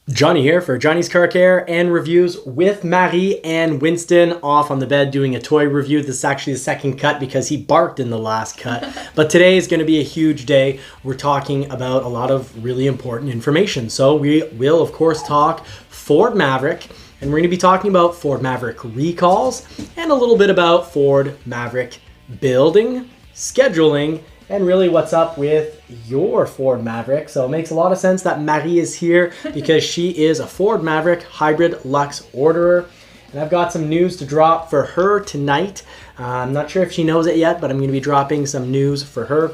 Johnny here for Johnny's Car Care and Reviews with Marie and Winston off on the bed doing a toy review. This is actually the second cut because he barked in the last cut. But today is going to be a huge day. We're talking about a lot of really important information. So we will, of course, talk Ford Maverick. And we're going to be talking about Ford Maverick recalls and a little bit about Ford Maverick building, scheduling, and really what's up with your Ford Maverick. So it makes a lot of sense that Marie is here because she is a Ford Maverick Hybrid Luxe orderer. And I've got some news to drop for her tonight. I'm not sure if she knows it yet, but I'm going to be dropping some news for her.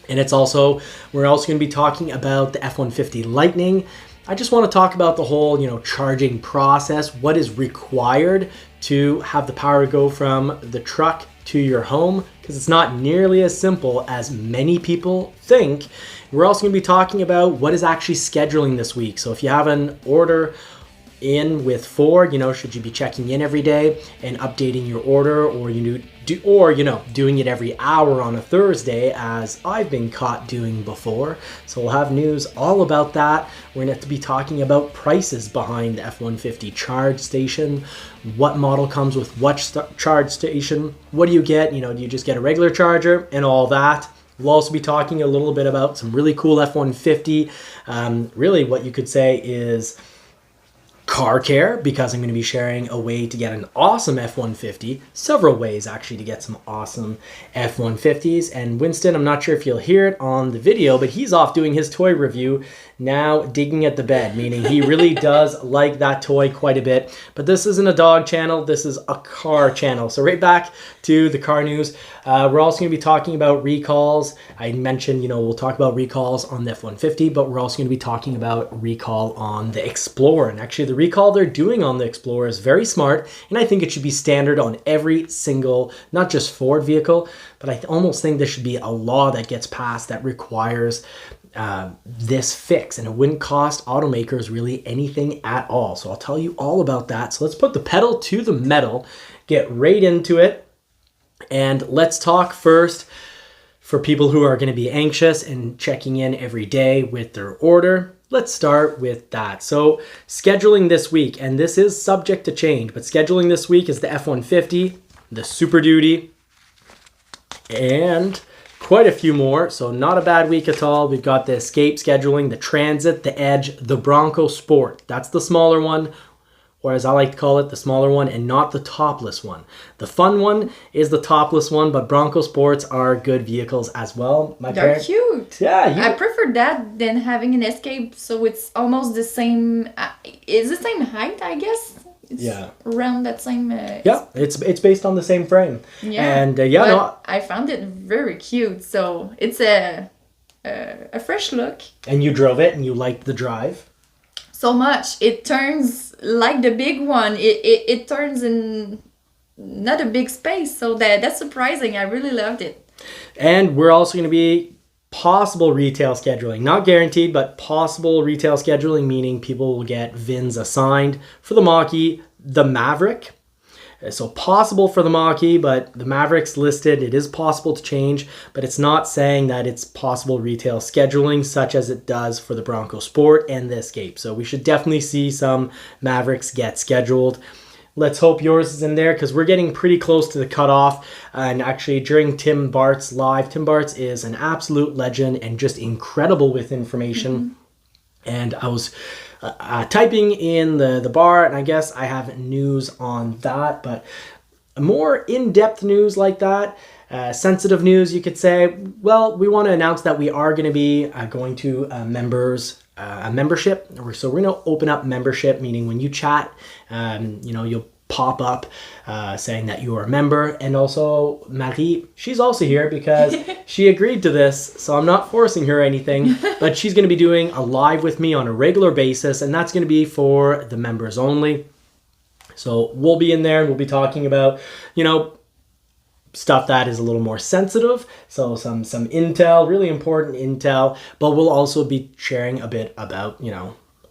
And we're also going to be talking about the F-150 Lightning. I just want to talk about the whole, charging process, what is required to have the power go from the truck to your home, because it's not nearly as simple as many people think. We're also going to be talking about what is actually scheduling this week. So if you have an order in with Ford, should you be checking in every day and updating your order, or doing it every hour on a Thursday, as I've been caught doing before. So we'll have news all about that. We're going to be talking about prices behind the F-150 charge station, what model comes with what charge station, what do you get, do you just get a regular charger, and all that. We'll also be talking a little bit about some really cool F-150, really what you could say is car care, because I'm going to be sharing a way to get an awesome F-150, several ways actually to get some awesome F-150s. And Winston, I'm not sure if you'll hear it on the video, but he's off doing his toy review now, digging at the bed, meaning he really does like that toy quite a bit. But this isn't a dog channel, this is a car channel. So right back to the car news. We're also going to be talking about recalls. I mentioned, we'll talk about recalls on the F-150, but we're also going to be talking about recall on the Explorer. And actually the recall they're doing on the Explorer is very smart, and I think it should be standard on every single, not just Ford vehicle, but I almost think there should be a law that gets passed that requires this fix, and it wouldn't cost automakers really anything at all. So I'll tell you all about that. So let's put the pedal to the metal, get right into it, and let's talk first for people who are going to be anxious and checking in every day with their order. Let's start with that. So scheduling this week, and this is subject to change, but scheduling this week is the F-150, the Super Duty, and quite a few more. So not a bad week at all. We've got the Escape scheduling, the Transit, the Edge, the Bronco Sport. That's the smaller one, or as I like to call it, the smaller one, and not the topless one. The fun one is the topless one, but Bronco Sports are good vehicles as well. They're cute. Yeah. I prefer that than having an Escape, so it's almost the same, it's the same height, I guess. It's around that same... it's based on the same frame. Yeah. And I found it very cute, so it's a fresh look. And you drove it and you liked the drive? So much. It turns like the big one. It turns in not a big space, so that's surprising. I really loved it. And we're also going to be possible retail scheduling. Not guaranteed, but possible retail scheduling, meaning people will get VINs assigned for the Mach-E, the Maverick. So possible for the Mach-E, but the Maverick's listed. It is possible to change, but it's not saying that it's possible retail scheduling such as it does for the Bronco Sport and the Escape. So we should definitely see some Mavericks get scheduled. Let's hope yours is in there, because we're getting pretty close to the cutoff. And actually during Tim Bart's live, Tim Bart's is an absolute legend and just incredible with information. And I was typing in the bar, and I guess I have news on that, but more in-depth news like that, sensitive news you could say. Well, we want to announce that we are going to be going to a membership. So we're going to open up membership, meaning when you chat, you'll pop up saying that you are a member. And also Marie, she's also here because she agreed to this, so I'm not forcing her or anything, but she's going to be doing a live with me on a regular basis, and that's going to be for the members only. So we'll be in there and we'll be talking about, stuff that is a little more sensitive. So some intel, really important intel, but we'll also be sharing a bit about,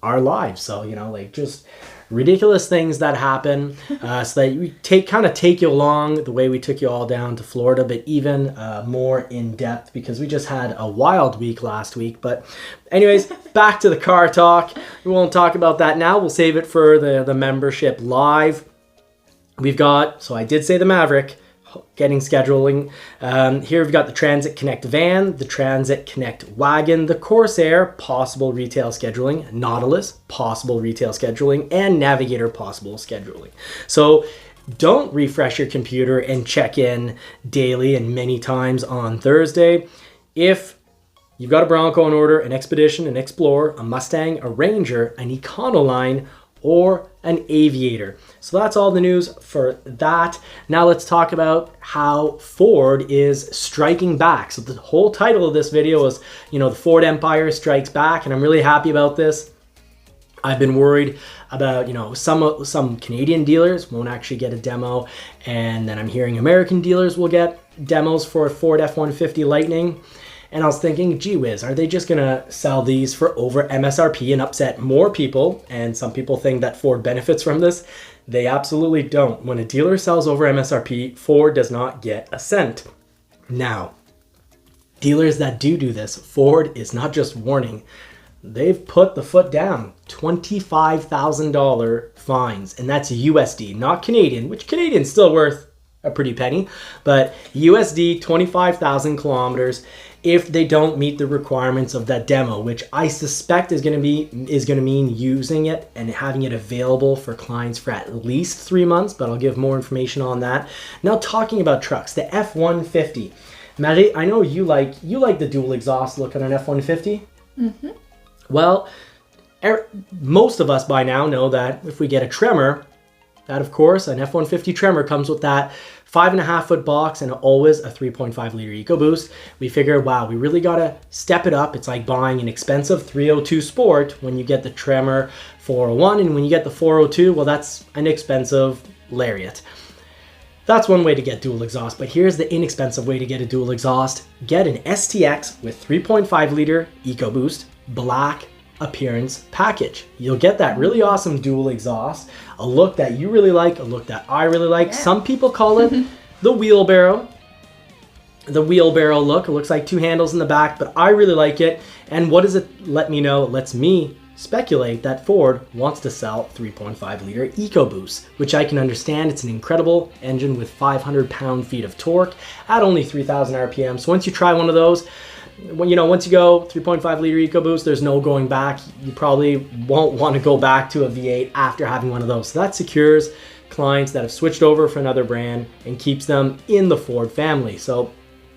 our lives. So, like just ridiculous things that happen, so that we take you along the way we took you all down to Florida, but even more in depth, because we just had a wild week last week. But anyways, back to the car talk. We won't talk about that now. We'll save it for the membership live. We've got, so I did say the Maverick, getting scheduling. Here we've got the Transit Connect van, the Transit Connect wagon, the Corsair, possible retail scheduling, Nautilus, possible retail scheduling, and Navigator, possible scheduling. So don't refresh your computer and check in daily and many times on Thursday. If you've got a Bronco in order, an Expedition, an Explorer, a Mustang, a Ranger, an Econoline, or an Aviator. So that's all the news for that. Now let's talk about how Ford is striking back. So the whole title of this video is, the Ford Empire Strikes Back, and I'm really happy about this. I've been worried about, some Canadian dealers won't actually get a demo, and then I'm hearing American dealers will get demos for Ford F-150 Lightning. And I was thinking, gee whiz, are they just going to sell these for over MSRP and upset more people? And some people think that Ford benefits from this. They absolutely don't. When a dealer sells over MSRP, Ford does not get a cent. Now, dealers that do this, Ford is not just warning. They've put the foot down. $25,000 fines. And that's USD, not Canadian, which Canadian's still worth a pretty penny. But USD, 25,000 kilometers. If they don't meet the requirements of that demo, which I suspect is going to mean using it and having it available for clients for at least 3 months, but I'll give more information on that. Now, talking about trucks, the F-150. Marie, I know you like the dual exhaust look on an F-150. Mm-hmm. Well, most of us by now know that if we get a Tremor, that of course, an F-150 Tremor comes with that 5.5 foot box and always a 3.5 liter EcoBoost. We figure, wow, we really gotta step it up. It's like buying an expensive 302 Sport when you get the Tremor 401, and when you get the 402, well, that's an expensive Lariat. That's one way to get dual exhaust, but here's the inexpensive way to get a dual exhaust. Get an STX with 3.5 liter EcoBoost, black appearance package. You'll get that really awesome dual exhaust, a look that you really like, a look that I really like. Yeah. Some people call it the wheelbarrow. The wheelbarrow look. It looks like two handles in the back, but I really like it. And what does it let me know? It lets me speculate that Ford wants to sell 3.5 liter EcoBoost, which I can understand. It's an incredible engine with 500 pound-feet of torque at only 3,000 RPM. So once you try one of those, once you go 3.5 liter EcoBoost, there's no going back. You probably won't want to go back to a V8 after having one of those. So that secures clients that have switched over for another brand and keeps them in the Ford family. So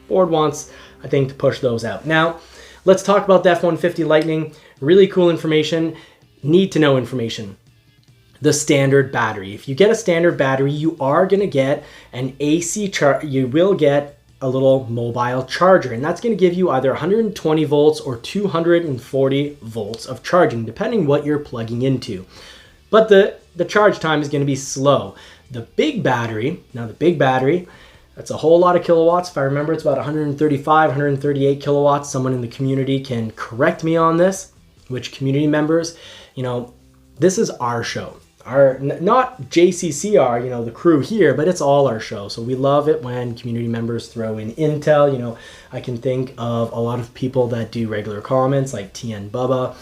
Ford wants, I think, to push those out. Now, let's talk about the F-150 Lightning. Really cool information, need to know information. The standard battery. If you get a standard battery, you are going to get an AC charge. You will get a little mobile charger, and that's going to give you either 120 volts or 240 volts of charging, depending what you're plugging into. But the charge time is going to be slow. The big battery, that's a whole lot of kilowatts. If I remember, it's about 135, 138 kilowatts. Someone in the community can correct me on this, which community members, this is our show. Not JCCR, the crew here, but it's all our show. So we love it when community members throw in intel. I can think of a lot of people that do regular comments like TN Bubba.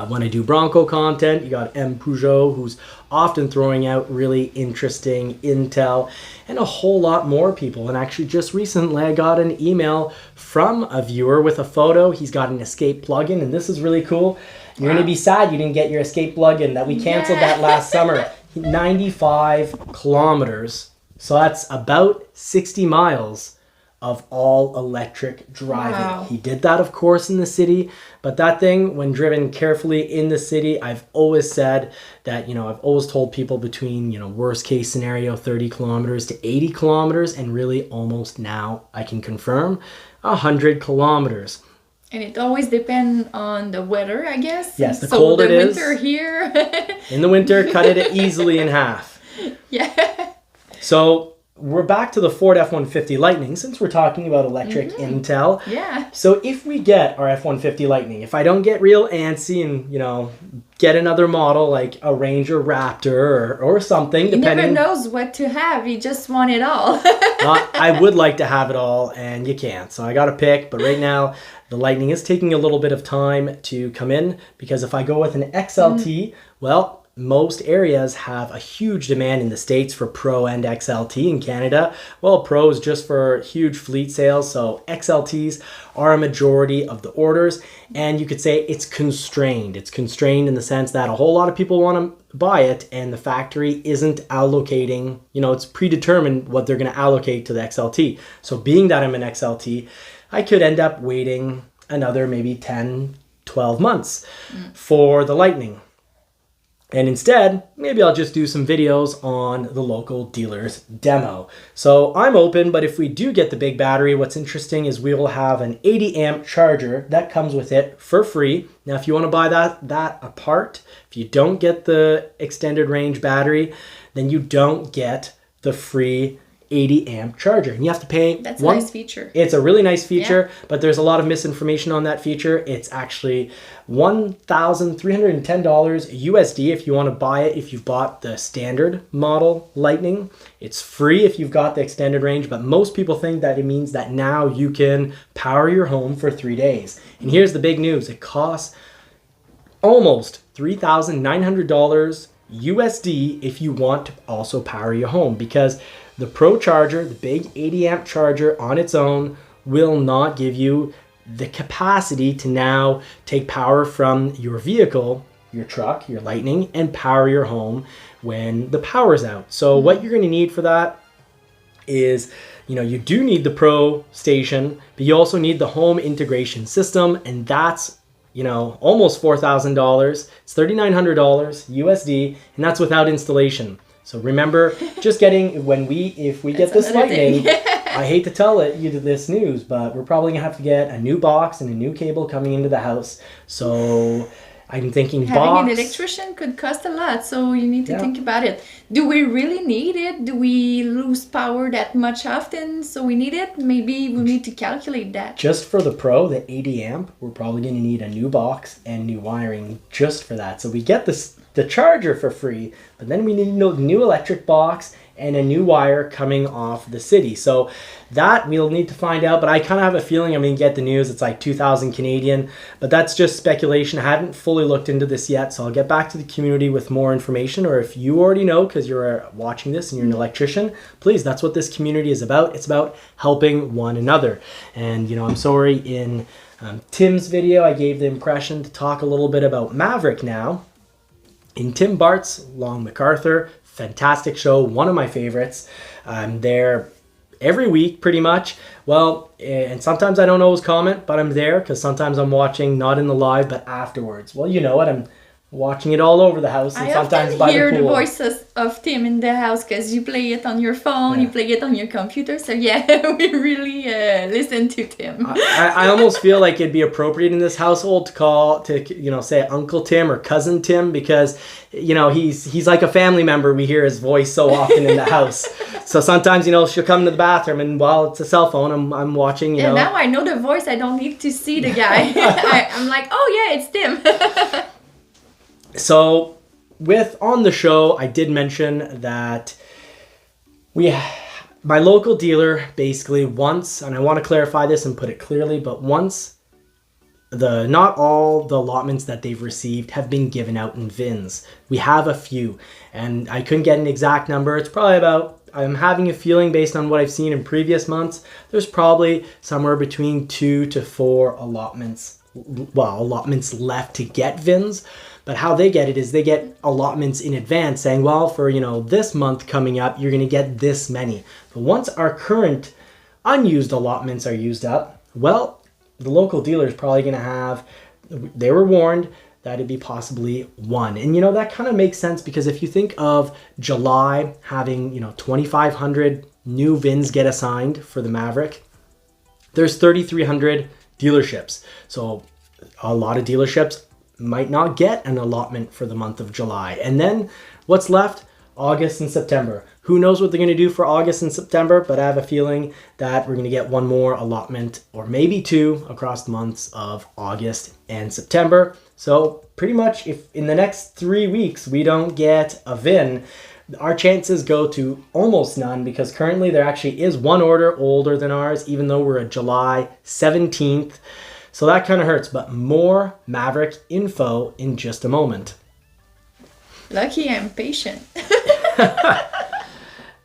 When I do Bronco content, you got M. Peugeot, who's often throwing out really interesting intel, and a whole lot more people. And actually just recently I got an email from a viewer with a photo. He's got an Escape plugin, and this is really cool. You're going to be sad you didn't get your Escape plug-in, that we canceled that last summer. 95 kilometers. So that's about 60 miles of all electric driving. Wow. He did that, of course, in the city. But that thing, when driven carefully in the city, I've always said that, I've always told people between, worst case scenario, 30 kilometers to 80 kilometers. And really almost now, I can confirm, 100 kilometers. And it always depends on the weather, I guess. Yes, the colder it is. Winter here. In the winter, cut it easily in half. Yeah. So we're back to the Ford F-150 Lightning since we're talking about electric Intel. Yeah. So if we get our F-150 Lightning, if I don't get real antsy and, you know, get another model like a Ranger Raptor or something, He never knows what to have. He just want it all. I would like to have it all, and you can't. So I got to pick. But right now, the Lightning is taking a little bit of time to come in because if I go with an XLT, well, most areas have a huge demand in the States for Pro and XLT. In Canada, well, Pro is just for huge fleet sales, so XLTs are a majority of the orders, and you could say it's constrained. It's constrained in the sense that a whole lot of people want to buy it, and the factory isn't allocating, you know, it's predetermined what they're going to allocate to the XLT. So being that I'm an XLT, I could end up waiting another maybe 10, 12 months for the Lightning. And instead, maybe I'll just do some videos on the local dealer's demo. So I'm open, but if we do get the big battery, what's interesting is we will have an 80 amp charger that comes with it for free. Now, if you want to buy that apart, if you don't get the extended range battery, then you don't get the free 80 amp charger, and you have to pay. That's a nice feature. It's a really nice feature, but there's a lot of misinformation on that feature. It's actually $1,310 USD if you want to buy it. If you've bought the standard model Lightning, it's free if you've got the extended range, but most people think that it means that now you can power your home for 3 days. And here's the big news: it costs almost $3,900 USD if you want to also power your home, because the Pro charger, the big 80 amp charger on its own, will not give you the capacity to now take power from your vehicle, your truck, your Lightning, and power your home when the power's out. So what you're going to need for that is, you know, you do need the Pro station, but you also need the home integration system, and that's, you know, almost $4,000. It's $3,900 USD, and that's without installation. So remember, just getting, if we get this Lightning, I hate to tell you this news, but we're probably gonna have to get a new box and a new cable coming into the house. So I'm thinking having an electrician could cost a lot, so you need to think about it. Do we really need it? Do we lose power that much often? So we need it? Maybe we need to calculate that. Just for the Pro, the 80 amp, we're probably gonna need a new box and new wiring just for that. So we get the charger for free, but then we need a new electric box and a new wire coming off the city. So that we'll need to find out, but I kind of have a feeling I'm going to get the news. It's like 2,000 Canadian, but that's just speculation. I haven't fully looked into this yet, so I'll get back to the community with more information, or if you already know because you're watching this and you're an electrician, please, that's what this community is about. It's about helping one another. And, you know, I'm sorry, in Tim's video, I gave the impression to talk a little bit about Maverick now. In Tim Bart's Long MacArthur, fantastic show, one of my favorites. I'm there every week pretty much. Well, and sometimes I don't always comment, but I'm there because sometimes I'm watching not in the live, but afterwards. Well, you know what? I'm watching it all over the house, and sometimes by the pool. I hear the voices of Tim in the house because you play it on your phone, you play it on your computer. So yeah, we really listen to Tim. I almost feel like it'd be appropriate in this household to say Uncle Tim or Cousin Tim, because you know he's like a family member. We hear his voice so often in the house. So sometimes, you know, she'll come into the bathroom and while it's a cell phone, I'm watching, you know. Now I know the voice. I don't need to see the guy. I'm like, oh yeah, it's Tim. So on the show, I did mention that my local dealer basically once, and I want to clarify this and put it clearly, but once not all the allotments that they've received have been given out in VINs. We have a few, and I couldn't get an exact number. It's probably about, I'm having a feeling based on what I've seen in previous months, there's probably somewhere between 2 to 4 allotments left to get VINs. But how they get it is they get allotments in advance saying, well, for, you know, this month coming up, you're going to get this many. But once our current unused allotments are used up, well, the local dealer is probably going to they were warned that it'd be possibly 1. And, you know, that kind of makes sense because if you think of July having, you know, 2,500 new VINs get assigned for the Maverick, there's 3,300 dealerships. So a lot of dealerships might not get an allotment for the month of July. And then what's left? August and September. Who knows what they're going to do for August and September, but I have a feeling that we're going to get one more allotment or maybe two across the months of August and September. So pretty much if in the next 3 weeks we don't get a VIN, our chances go to almost none, because currently there actually is one order older than ours, even though we're at July 17th. So that kind of hurts, but more Maverick info in just a moment. Lucky I'm patient.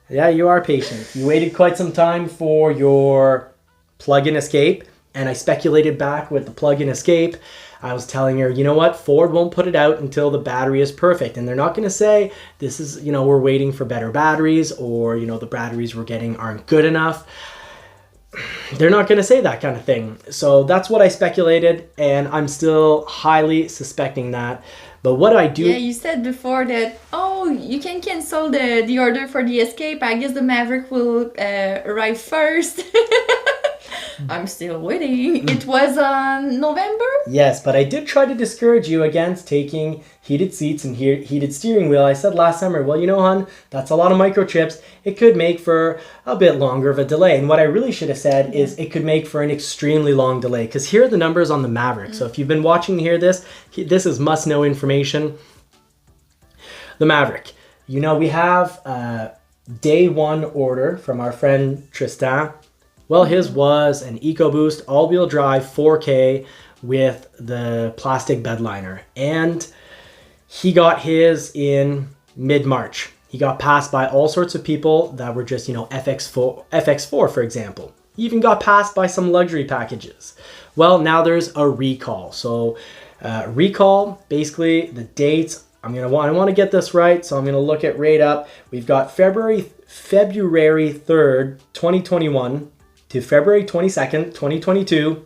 Yeah, you are patient. You waited quite some time for your plug-in escape, and I speculated back with the plug-in escape. I was telling her, you know what, Ford won't put it out until the battery is perfect, and they're not going to say this is, you know, we're waiting for better batteries, or, you know, the batteries we're getting aren't good enough. They're not going to say that kind of thing. So that's what I speculated, and I'm still highly suspecting that. But what I do... Yeah, you said before that, oh, you can cancel the order for the Escape. I guess the Maverick will arrive first. I'm still waiting. It was on November? Yes, but I did try to discourage you against taking heated seats and heated steering wheel. I said last summer, well, you know, hon, that's a lot of microchips. It could make for a bit longer of a delay. And what I really should have said is it could make for an extremely long delay, because here are the numbers on the Maverick. So if you've been watching to hear this, this is must-know information. The Maverick. You know, we have a day one order from our friend Tristan. Well, his was an EcoBoost all-wheel drive 4K with the plastic bed liner. And he got his in mid-March. He got passed by all sorts of people that were just, you know, FX4, for example. He even got passed by some luxury packages. Well, now there's a recall. So recall, basically the dates, I want to get this right, so I'm going to look it right up. We've got February 3rd, 2021 to February 22nd, 2022.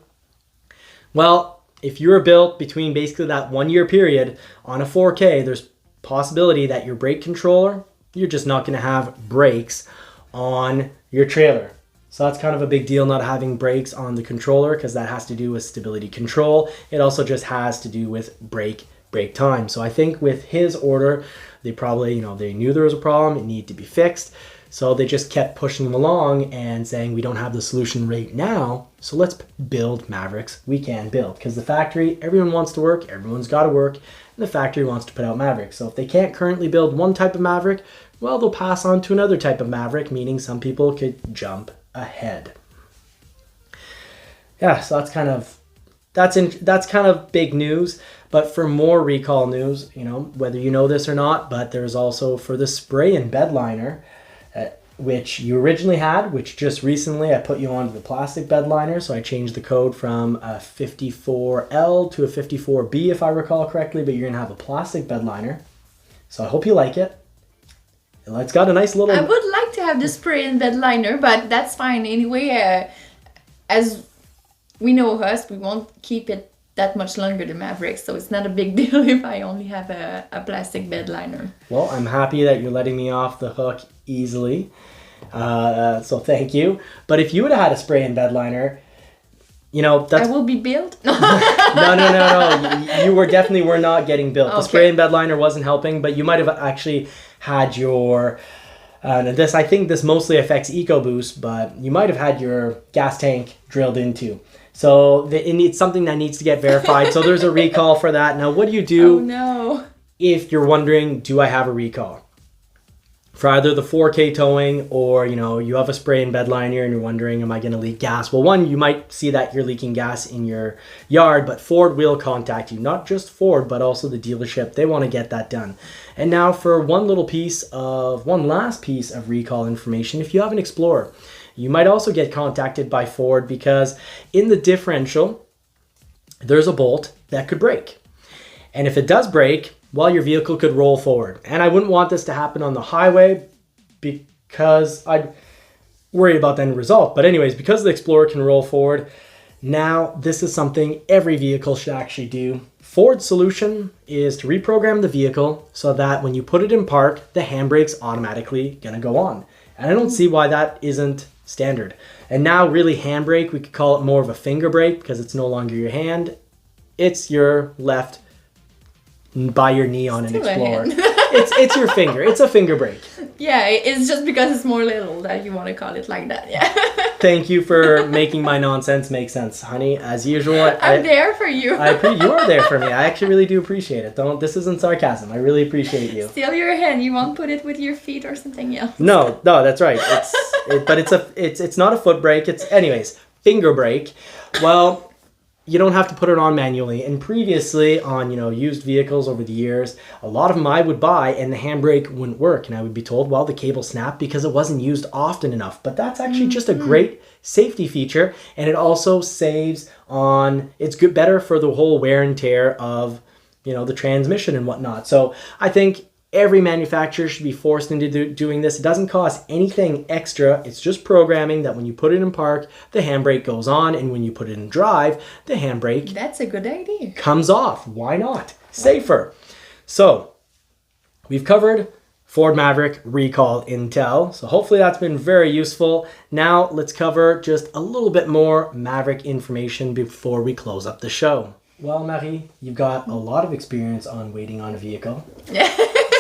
Well, if you were built between basically that 1 year period on a 4K, there's possibility that your brake controller, you're just not going to have brakes on your trailer. So that's kind of a big deal, not having brakes on the controller, because that has to do with stability control. It also just has to do with brake time. So I think with his order, they probably, you know, they knew there was a problem, it needed to be fixed. So they just kept pushing them along and saying, we don't have the solution right now, so let's build Mavericks we can build. Because the factory, everyone wants to work, everyone's got to work, and the factory wants to put out Mavericks. So if they can't currently build one type of Maverick, well, they'll pass on to another type of Maverick, meaning some people could jump ahead. Yeah, so that's kind of big news. But for more recall news, you know, whether you know this or not, but there's also for the spray and bed liner, which you originally had, which just recently I put you onto the plastic bed liner. So I changed the code from a 54L to a 54B, if I recall correctly, but you're gonna have a plastic bed liner. So I hope you like it. It's got a nice little... I would like to have the spray and bed liner, but that's fine. Anyway, as we know us, we won't keep it that much longer than Maverick, so it's not a big deal if I only have a plastic bed liner. Well, I'm happy that you're letting me off the hook easily, so thank you. But if you would have had a spray and bed liner, you know, that's... I will be built? No. You were not getting built. Okay. The spray and bed liner wasn't helping, but you might have actually had your... I think this mostly affects EcoBoost, but you might have had your gas tank drilled into. So it needs something that needs to get verified. So there's a recall for that. Now, what do you do if you're wondering, do I have a recall? For either the 4K towing or, you know, you have a spray and bed liner and you're wondering, am I going to leak gas? Well, one, you might see that you're leaking gas in your yard, but Ford will contact you. Not just Ford, but also the dealership. They want to get that done. And now for one last piece of recall information, if you have an Explorer, you might also get contacted by Ford because in the differential, there's a bolt that could break. And if it does break, well, your vehicle could roll forward. And I wouldn't want this to happen on the highway because I'd worry about the end result. But anyways, because the Explorer can roll forward, now this is something every vehicle should actually do. Ford's solution is to reprogram the vehicle so that when you put it in park, the handbrake's automatically gonna go on. And I don't see why that isn't standard. And now really handbrake, we could call it more of a finger brake because it's no longer your hand. It's your left by your knee on an Still a Explorer. hand. It's your finger. It's a finger brake. Yeah, it's just because it's more little that you want to call it like that. Yeah. Thank you for making my nonsense make sense, honey. As usual, I'm there for you. you are there for me. I actually really do appreciate it. This isn't sarcasm. I really appreciate you. Still your hand. You won't put it with your feet or something else. No, that's right. But it's not a foot brake. It's anyways finger brake. Well, you don't have to put it on manually. And previously on, used vehicles over the years, a lot of them I would buy and the handbrake wouldn't work. And I would be told, well, the cable snapped because it wasn't used often enough. But that's actually just a great safety feature. And it also saves on, it's good, better for the whole wear and tear of, the transmission and whatnot. So I think every manufacturer should be forced into doing this. It doesn't cost anything extra. It's just programming that when you put it in park, the handbrake goes on, and when you put it in drive, the handbrake That's a good idea. comes off. Why not? Safer. So we've covered Ford Maverick recall intel. So hopefully that's been very useful. Now let's cover just a little bit more Maverick information before we close up the show. Well, Marie, you've got a lot of experience on waiting on a vehicle.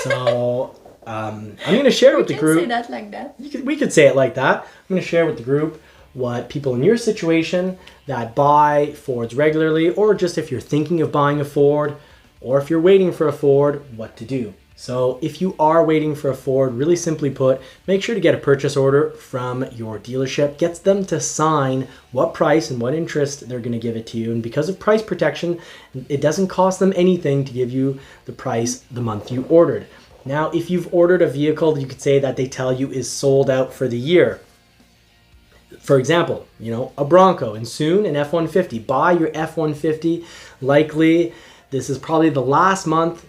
So I'm going to share with the group. We can say that like that. We could say it like that. I'm going to share with the group what people in your situation that buy Fords regularly, or just if you're thinking of buying a Ford, or if you're waiting for a Ford, what to do. So if you are waiting for a Ford, really simply put, make sure to get a purchase order from your dealership. Get them to sign what price and what interest they're going to give it to you. And because of price protection, it doesn't cost them anything to give you the price the month you ordered. Now, if you've ordered a vehicle, you could say that they tell you is sold out for the year. For example, a Bronco, and soon an F-150. Buy your F-150. Likely, this is probably the last month.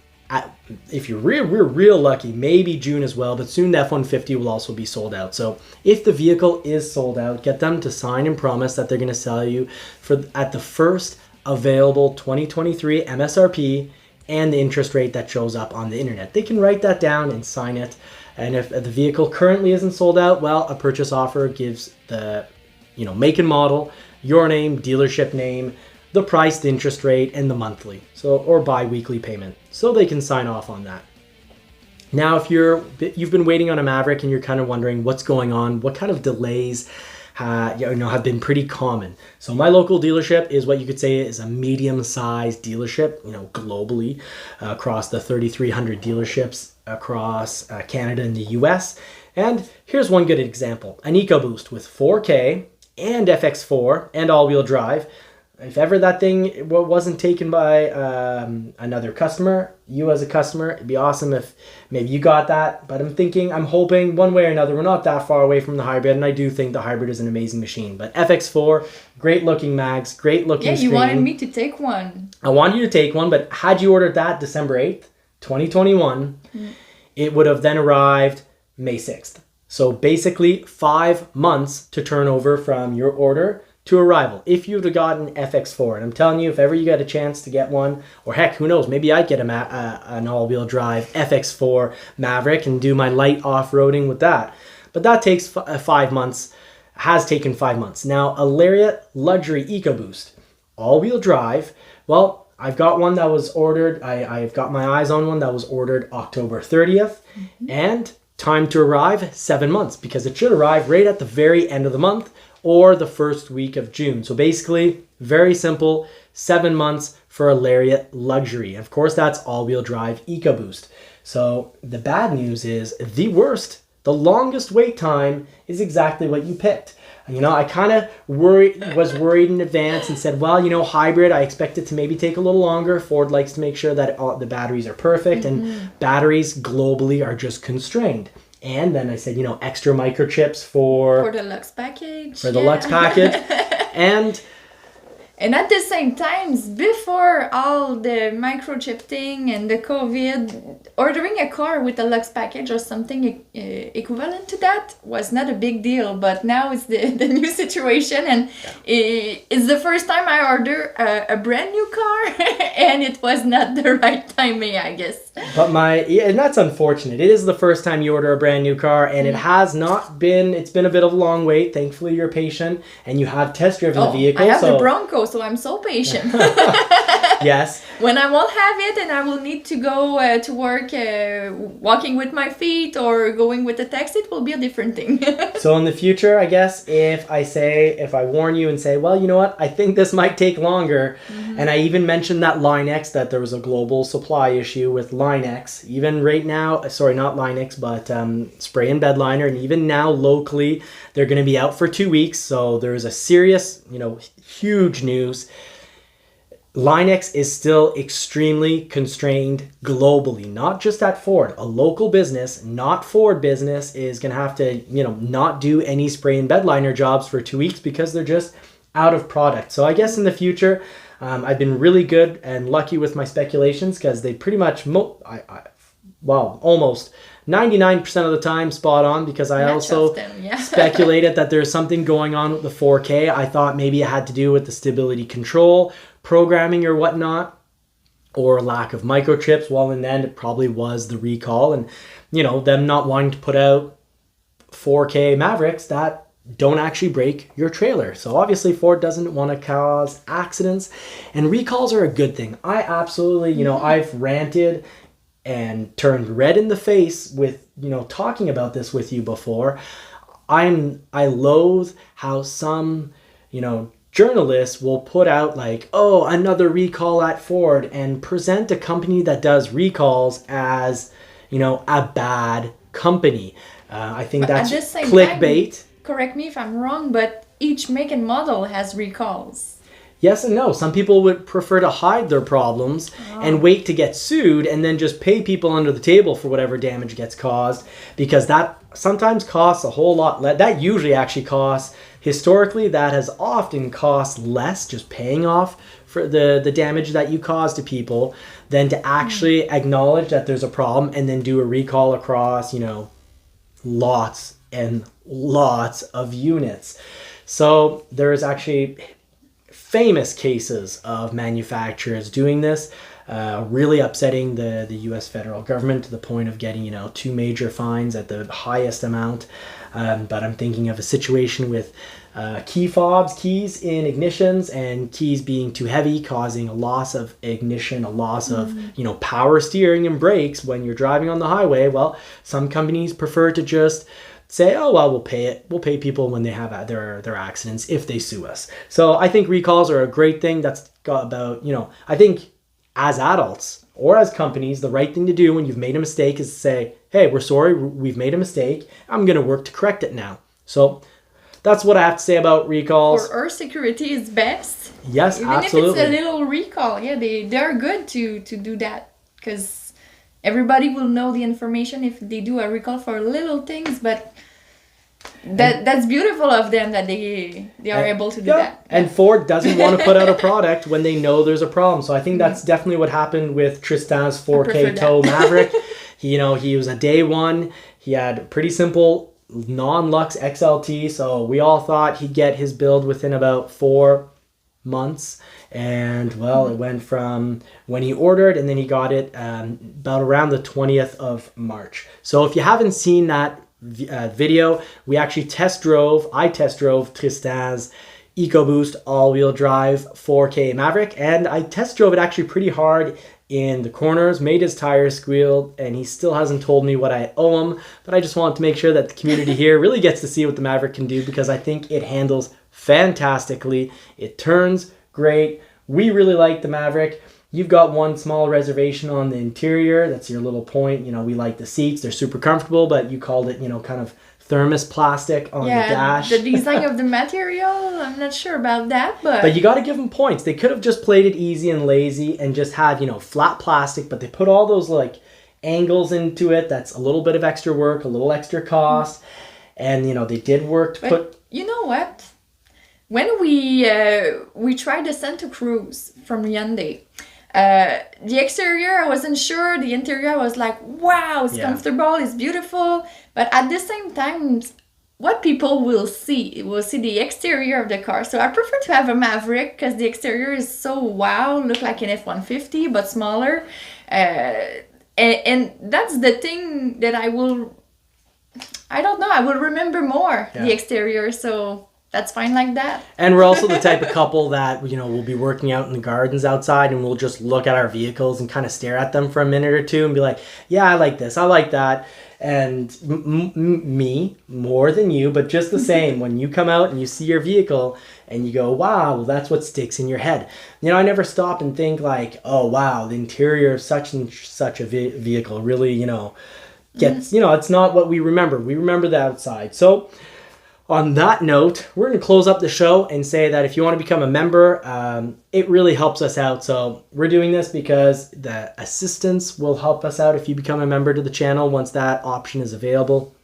If you're real lucky, maybe June as well, but soon the F-150 will also be sold out. So if the vehicle is sold out, get them to sign and promise that they're going to sell you at the first available 2023 MSRP and the interest rate that shows up on the internet. They can write that down and sign it. And if the vehicle currently isn't sold out, well, a purchase offer gives the make and model, your name, dealership name, the price, the interest rate, and the monthly, or bi-weekly payment, so they can sign off on that. Now, if you've been waiting on a Maverick and you're kind of wondering what's going on, what kind of delays have been pretty common. So my local dealership is what you could say is a medium-sized dealership, globally, across the 3,300 dealerships across Canada and the US. And here's one good example: an EcoBoost with 4K and FX4 and all-wheel drive. If ever that thing wasn't taken by another customer, you as a customer, it'd be awesome if maybe you got that. But I'm hoping one way or another, we're not that far away from the hybrid. And I do think the hybrid is an amazing machine. But FX4, great looking mags, great looking screen. Yeah, you wanted me to take one. I wanted you to take one, but had you ordered that December 8th, 2021, it would have then arrived May 6th. So basically 5 months to turn over from your order to arrival, if you'd have gotten FX4. And I'm telling you, if ever you get a chance to get one, or heck, who knows, maybe I'd get an all-wheel drive FX4 Maverick and do my light off-roading with that. But that takes 5 months, has taken 5 months. Now, a Lariat Luxury EcoBoost, all-wheel drive, well, I've got one that was ordered, I've got my eyes on one that was ordered October 30th, and time to arrive, 7 months, because it should arrive right at the very end of the month, or the first week of June. So basically, very simple, 7 months for a Lariat Luxury. Of course, that's all-wheel drive EcoBoost. So the bad news is the longest wait time is exactly what you picked. I kind of was worried in advance and said, well, hybrid, I expect it to maybe take a little longer. Ford likes to make sure that the batteries are perfect, and batteries globally are just constrained. And then I said, extra microchips for the Lux package. For the Lux package. And at the same time, before all the microchip thing and the COVID, ordering a car with a Lux package or something equivalent to that was not a big deal. But now it's the new situation, and it's the first time I order a brand new car, and it was not the right timing, I guess. But and that's unfortunate. It is the first time you order a brand new car, and it's been a bit of a long wait. Thankfully, you're patient, and you have test driven the vehicle. I have the Bronco, so I'm so patient. Yes. When I won't have it and I will need to go to work walking with my feet or going with a taxi, it will be a different thing. So in the future, I guess, if I warn you and say, well, you know what, I think this might take longer, and I even mentioned that Line X, that there was a global supply issue with Line X, even right now, sorry, not Line X, but spray and bed liner, and even now locally, they're going to be out for 2 weeks, so there's a serious, huge news. Line X is still extremely constrained globally, not just at Ford. A local business, not Ford business, is going to have to, not do any spray and bed liner jobs for 2 weeks because they're just out of product. So I guess in the future, I've been really good and lucky with my speculations because they pretty much, almost 99% of the time spot on, because I also speculated that there's something going on with the 4K. I thought maybe it had to do with the stability control, programming or whatnot, or lack of microchips. Well, in the end, it probably was the recall and, them not wanting to put out 4K Mavericks that don't actually break your trailer. So obviously Ford doesn't want to cause accidents, and recalls are a good thing. I absolutely, I've ranted and turned red in the face with, talking about this with you before. I loathe how some, journalists will put out like, oh, another recall at Ford, and present a company that does recalls as, a bad company. I think that's clickbait. Correct me if I'm wrong, but each make and model has recalls. Yes and no. Some people would prefer to hide their problems and wait to get sued and then just pay people under the table for whatever damage gets caused, because that sometimes costs a whole lot. That usually actually costs, historically, that has often cost less just paying off for the damage that you cause to people than to actually acknowledge that there's a problem and then do a recall across, lots and lots of units. So there is actually famous cases of manufacturers doing this, really upsetting the U.S. federal government to the point of getting, 2 major fines at the highest amount. But I'm thinking of a situation with key fobs, keys in ignitions, and keys being too heavy, causing a loss of ignition, a loss of, power steering and brakes when you're driving on the highway. Well, some companies prefer to just say, oh, well, we'll pay people when they have their accidents if they sue us. So I think recalls are a great thing. That's got about, I think as adults or as companies, the right thing to do when you've made a mistake is to say, hey, we're sorry, we've made a mistake. I'm going to work to correct it now. So that's what I have to say about recalls. For our security is best. Yes, even absolutely. Even if it's a little recall, they're good to do that, because everybody will know the information if they do a recall for little things, but that's beautiful of them that they are able to do that. And Ford doesn't want to put out a product when they know there's a problem. So I think that's definitely what happened with Tristan's 4K Tow Maverick. He was a day one. He had pretty simple non-Lux XLT. So we all thought he'd get his build within about 4 months. And well, it went from when he ordered and then he got it about around the 20th of March. So if you haven't seen that video, I test drove Tristan's EcoBoost all-wheel drive 4K Maverick, and I test drove it actually pretty hard in the corners, made his tires squeal, and he still hasn't told me what I owe him, but I just want to make sure that the community here really gets to see what the Maverick can do, because I think it handles fantastically. It turns great. We really like the Maverick. You've got one small reservation on the interior. That's your little point. We like the seats. They're super comfortable, but you called it, kind of thermos plastic on the dash. The design of the material, I'm not sure about that, but you got to give them points. They could have just played it easy and lazy and just had, flat plastic, but they put all those angles into it. That's a little bit of extra work, a little extra cost. And, they did work to put... You know what? When we tried the Santa Cruz from Hyundai, the exterior, I wasn't sure. The interior, I was like, wow, it's comfortable, it's beautiful. But at the same time, what people will see the exterior of the car. So I prefer to have a Maverick because the exterior is so wow, look like an F-150, but smaller. And that's the thing that I will remember more, the exterior. So that's fine like that. And we're also the type of couple that, you know, we'll be working out in the gardens outside and we'll just look at our vehicles and kind of stare at them for a minute or two and be like, yeah, I like this, I like that. And me, more than you, but just the same, when you come out and you see your vehicle and you go, wow, well, that's what sticks in your head. You know, I never stop and think like, oh, wow, the interior of such and such a vehicle really, you know, gets, you know, it's not what we remember. We remember the outside. So on that note, we're going to close up the show and say that if you want to become a member, it really helps us out. So we're doing this because the assistance will help us out if you become a member to the channel once that option is available.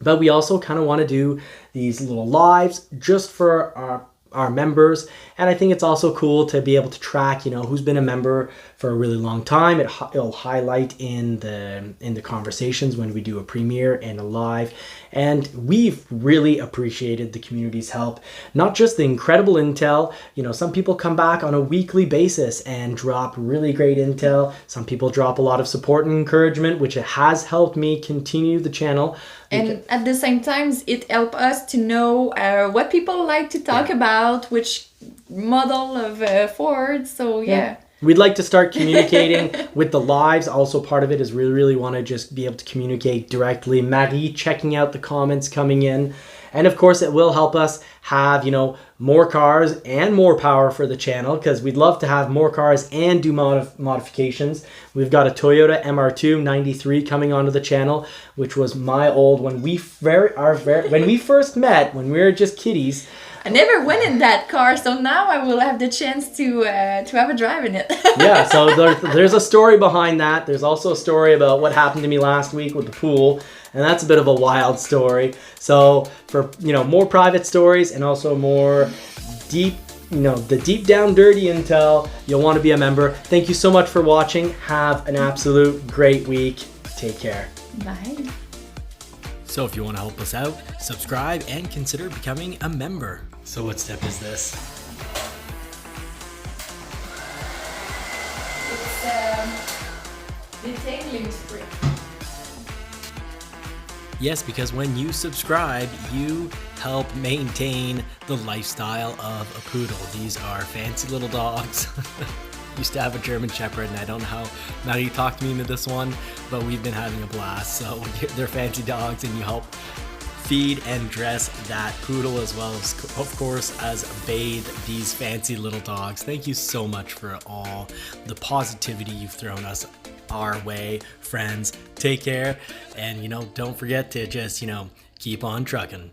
But we also kind of want to do these little lives just for our members, and I think it's also cool to be able to track, you know, who's been a member for a really long time. It'll highlight in the conversations when we do a premiere and a live. And we've really appreciated the community's help, not just the incredible intel. You know, some people come back on a weekly basis and drop really great intel. Some people drop a lot of support and encouragement, which has helped me continue the channel. And at the same time, it helps us to know what people like to talk about, which model of Ford. So yeah. We'd like to start communicating with the lives. Also, part of it is really want to just be able to communicate directly. Marie checking out the comments coming in. And of course, it will help us have, you know, more cars and more power for the channel, because we'd love to have more cars and do modifications. We've got a Toyota MR2 93 coming onto the channel, which was my old, when we first met, when we were just kiddies. I never went in that car, so now I will have the chance to have a drive in it. Yeah, so there's a story behind that. There's also a story about what happened to me last week with the pool, and that's a bit of a wild story. So for, you know, more private stories and also more deep, you know, the deep down dirty intel, you'll want to be a member. Thank you so much for watching. Have an absolute great week. Take care. Bye. So if you want to help us out, subscribe and consider becoming a member. So what step is this? It's detailing spring. Yes, because when you subscribe, you help maintain the lifestyle of a poodle. These are fancy little dogs. Used to have a German Shepherd, and I don't know how now you talked me into this one, but we've been having a blast. So they're fancy dogs, and you help feed and dress that poodle, as well as, of course, as bathe these fancy little dogs. Thank you so much for all the positivity you've thrown us our way, friends. Take care, and, you know, don't forget to just, you know, keep on trucking.